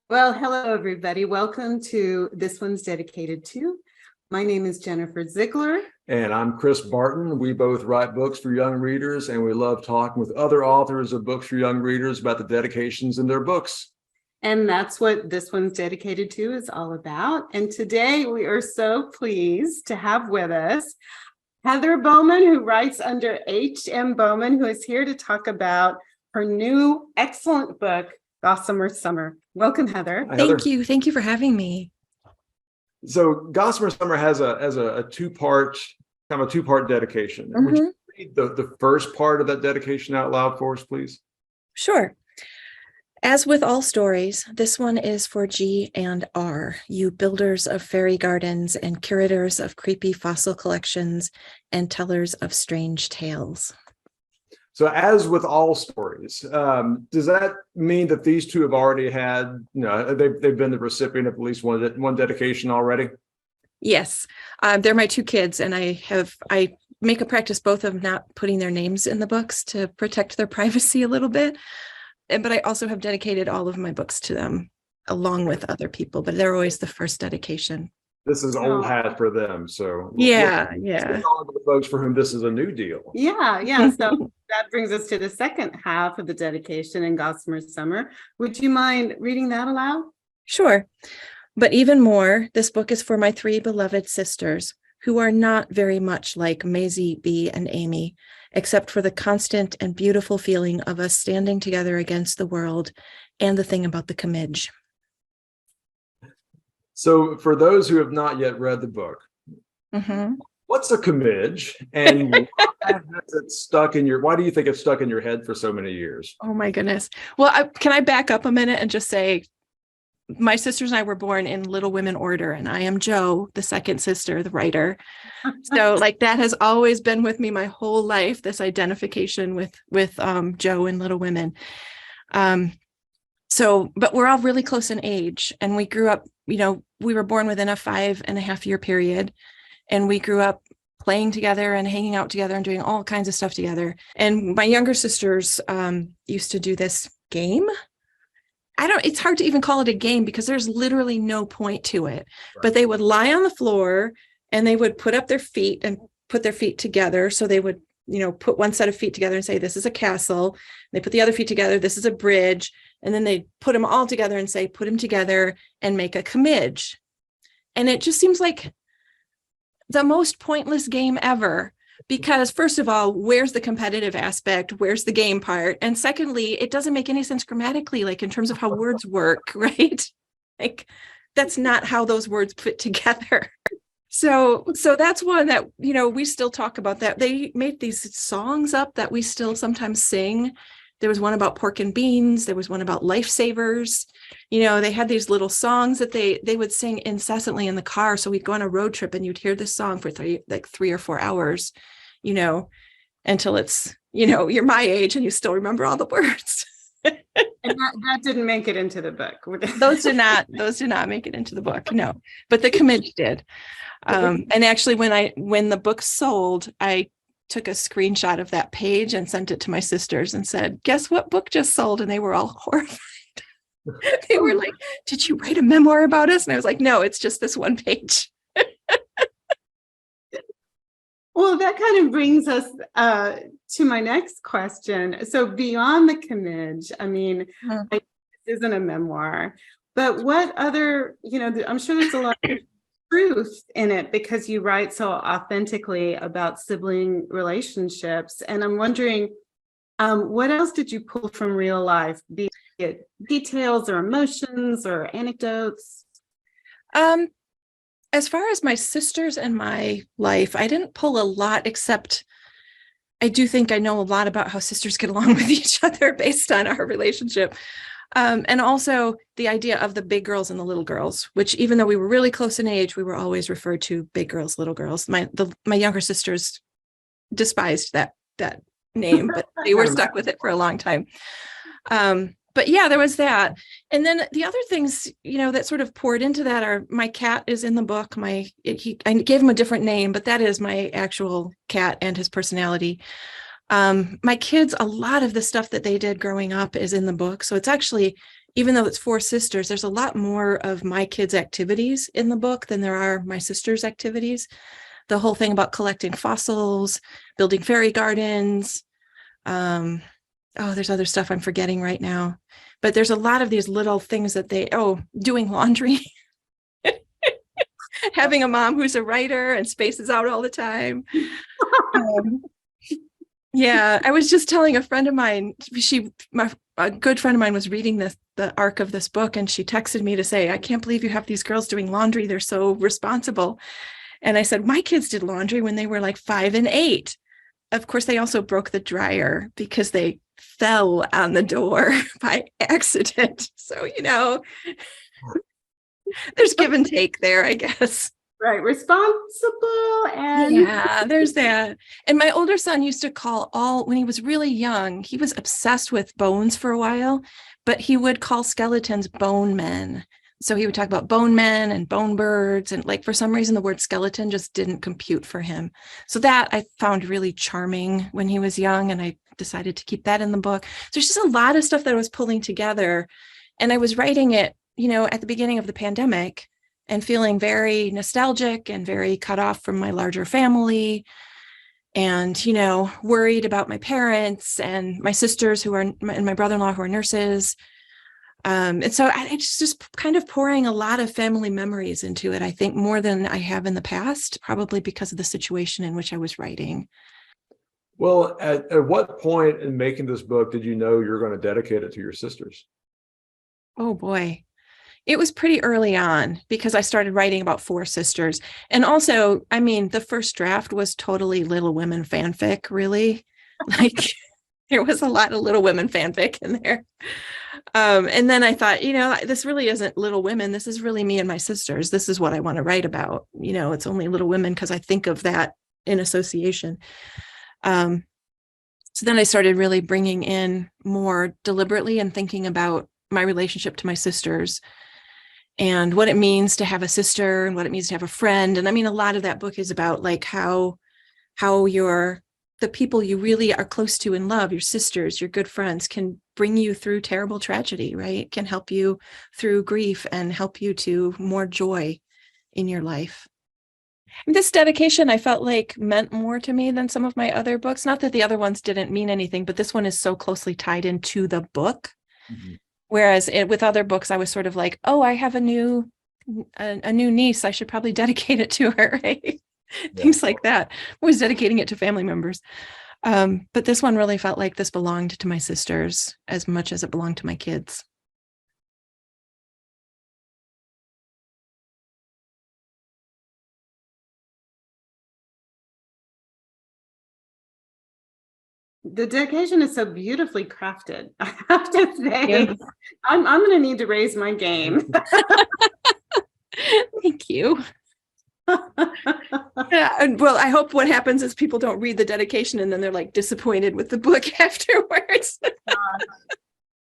Well, hello, everybody. Welcome to This One's Dedicated To. My name is Jennifer Ziegler. And I'm Chris Barton. We both write books for young readers, and we love talking with other authors of books for young readers about the dedications in their books. And that's what This One's Dedicated To is all about. And today we are so pleased to have with us Heather Bouwman, who writes under H.M. Bouwman, who is here to talk about her new excellent book, GOSSAMER SUMMER. Welcome, Heather. Hi, Heather. Thank you. Thank you for having me. So GOSSAMER SUMMER has a two-part dedication. Would you read the first part of that dedication out loud for us, please? Sure. As with all stories, this one is for G and R, you builders of fairy gardens and curators of creepy fossil collections and tellers of strange tales. So as with all stories, does that mean that these two have already had, they've been the recipient of at least one dedication already? Yes, they're my two kids, and I make a practice both of not putting their names in the books to protect their privacy a little bit. But I also have dedicated all of my books to them along with other people, but they're always the first dedication. This is old hat for them. So yeah. All of the folks for whom this is a new deal. Yeah. So that brings us to the second half of the dedication in GOSSAMER SUMMER. Would you mind reading that aloud? Sure. But even more, this book is for my three beloved sisters, who are not very much like Maisie, Bee, and Amy, except for the constant and beautiful feeling of us standing together against the world and the thing about the commidge. So for those who have not yet read the book, what's a commidge, and why do you think it's stuck in your head for so many years? Oh my goodness. Well, can I back up a minute and just say, my sisters and I were born in Little Women order, and I am Jo, the second sister, the writer. So that has always been with me my whole life, this identification with Jo and Little Women. But we're all really close in age, and we grew up, we were born within a 5.5-year period, and we grew up playing together and hanging out together and doing all kinds of stuff together. And my younger sisters used to do this game. It's hard to even call it a game because there's literally no point to it, but they would lie on the floor and they would put up their feet and put their feet together. So they would, put one set of feet together and say, this is a castle. They put the other feet together. This is a bridge. And then they put them all together and say, put them together and make a commidge. And it just seems like the most pointless game ever. Because first of all, where's the competitive aspect? Where's the game part? And secondly, it doesn't make any sense grammatically, in terms of how words work, right? That's not how those words fit together. So that's one that, we still talk about that. They made these songs up that we still sometimes sing. There was one about pork and beans. There was one about lifesavers. They had these little songs that they would sing incessantly in the car. So we'd go on a road trip and you'd hear this song for 3 or 4 hours, until it's, you're my age and you still remember all the words. And that didn't make it into the book. Those did not make it into the book. No, but the commidge did. And actually when the book sold, I took a screenshot of that page and sent it to my sisters and said, guess what book just sold? And they were all horrified. They were like, did you write a memoir about us? And I was like, no, it's just this one page. Well, that kind of brings us to my next question. So beyond the commidge, this isn't a memoir, but what other, I'm sure there's a lot of truth in it because you write so authentically about sibling relationships. And I'm wondering, what else did you pull from real life, be it details or emotions or anecdotes? As far as my sisters and my life, I didn't pull a lot, except I do think I know a lot about how sisters get along with each other based on our relationship. And also the idea of the big girls and the little girls, which even though we were really close in age, we were always referred to big girls, little girls. My younger sisters despised that name, but they were stuck with it for a long time. But yeah, there was that. And then the other things, that sort of poured into that are my cat is in the book. I gave him a different name, but that is my actual cat and his personality. My kids, a lot of the stuff that they did growing up is in the book. So it's actually even though it's 4 sisters, there's a lot more of my kids' activities in the book than there are my sisters' activities. The whole thing about collecting fossils, building fairy gardens. There's other stuff I'm forgetting right now. But there's a lot of these little things that doing laundry. Having a mom who's a writer and spaces out all the time. Yeah, I was just telling a friend of mine, a good friend of mine was reading the arc of this book, and she texted me to say, I can't believe you have these girls doing laundry. They're so responsible. And I said, my kids did laundry when they were like 5 and 8. Of course, they also broke the dryer because they fell on the door by accident. So, there's give and take there, I guess. Right. Responsible. And yeah, there's that. And my older son used to call when he was really young, he was obsessed with bones for a while, but he would call skeletons bone men. So he would talk about bone men and bone birds. And like, for some reason, the word skeleton just didn't compute for him. So that I found really charming when he was young. And I decided to keep that in the book. So there's just a lot of stuff that I was pulling together. And I was writing it, at the beginning of the pandemic and feeling very nostalgic and very cut off from my larger family. And, worried about my parents and my sisters and my brother-in-law who are nurses. And so it's just kind of pouring a lot of family memories into it, I think, more than I have in the past, probably because of the situation in which I was writing. Well, at what point in making this book did you know you're going to dedicate it to your sisters? Oh, boy. It was pretty early on because I started writing about 4 sisters. And also, the first draft was totally Little Women fanfic, really. Like, there was a lot of Little Women fanfic in there. And then I thought, this really isn't Little Women. This is really me and my sisters. This is what I want to write about. It's only Little Women because I think of that in association. So then I started really bringing in more deliberately and thinking about my relationship to my sisters and what it means to have a sister and what it means to have a friend. And a lot of that book is about like how the people you really are close to and love, your sisters, your good friends, can bring you through terrible tragedy, right? Can help you through grief and help you to more joy in your life. This dedication, I felt like, meant more to me than some of my other books. Not that the other ones didn't mean anything, but this one is so closely tied into the book. Mm-hmm. Whereas with other books, I was sort of like, oh, I have a new niece. I should probably dedicate it to her, right? Things like that. I'm always dedicating it to family members. But this one really felt like this belonged to my sisters as much as it belonged to my kids. the dedication is so beautifully crafted, I have to say. Yeah. I'm going to need to raise my game. Thank you. Yeah, well, I hope what happens is people don't read the dedication and then they're like disappointed with the book afterwards.